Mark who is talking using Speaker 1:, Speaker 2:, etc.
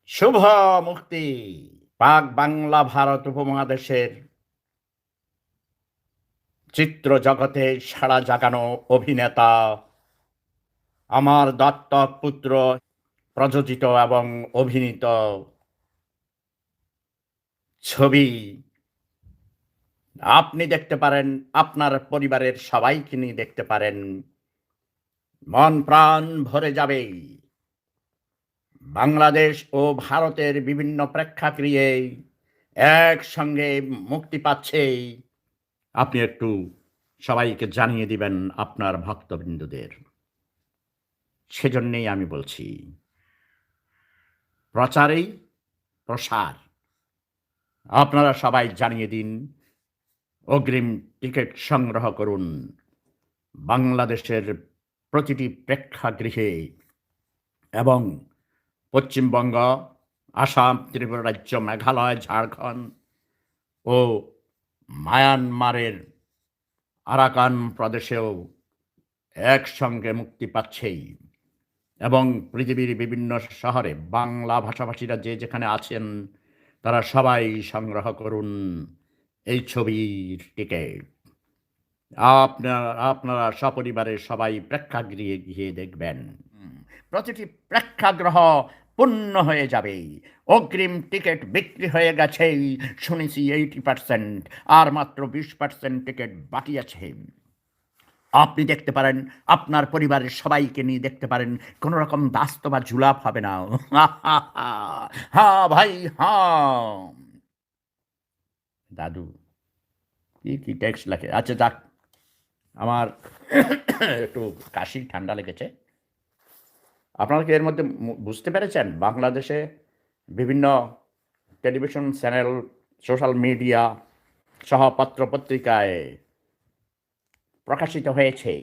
Speaker 1: শুভ মুক্তি। পাক বাংলা ভারত উপমহাদেশের চিত্র জগতে সাড়া জাগানো অভিনেতা, আমার দত্তক পুত্র প্রযোজিত এবং অভিনীত ছবি আপনি দেখতে পারেন, আপনার পরিবারের সবাইকে নিয়ে দেখতে পারেন। মন প্রাণ ভরে যাবে। বাংলাদেশ ও ভারতের বিভিন্ন প্রেক্ষাগৃহে একসঙ্গে মুক্তি পাচ্ছে। আপনি একটু সবাইকে জানিয়ে দিবেন আপনার ভক্তবৃন্দদের। সেজন্যেই আমি বলছি, প্রচারেই প্রসার। আপনারা সবাই জানিয়ে দিন, অগ্রিম টিকিট সংগ্রহ করুন। বাংলাদেশের প্রতিটি প্রেক্ষাগৃহে এবং পশ্চিমবঙ্গ, আসাম, ত্রিপুরা রাজ্য, মেঘালয়, ঝাড়খণ্ড ও মায়ানমারের আরাকান প্রদেশেও একসঙ্গে মুক্তি পাচ্ছেই। এবং পৃথিবীর বিভিন্ন শহরে বাংলা ভাষাভাষীরা যে যেখানে আছেন, তারা সবাই সংগ্রহ করুন এই ছবির টিকিট। আপনারা সপরিবারে সবাই প্রেক্ষাগৃহে গিয়ে দেখবেন। প্রতিটি প্রেক্ষাগৃহ পূর্ণ হয়ে যাবে। অগ্রিম টিকিট বিক্রি হয়ে গেছে শুনেছি 80%, আর মাত্র 20% টিকিট বাকি আছে। আপনি দেখতে পারেন, আপনার পরিবারের সবাইকে নিয়ে দেখতে পারেন। কোনো রকম দাস্ত বা জুলাপ হবে না। হ্যাঁ ভাই, হ্যাঁ। দাদু কি টেক্সট লেখে? আচ্ছা যাক, আমার একটু কাশি ঠান্ডা লেগেছে। আপনারা কি এর মধ্যে বুঝতে পেরেছেন? বাংলাদেশে বিভিন্ন টেলিভিশন চ্যানেল, সোশ্যাল মিডিয়া সহ পত্র পত্রিকায় প্রকাশিত হয়েছে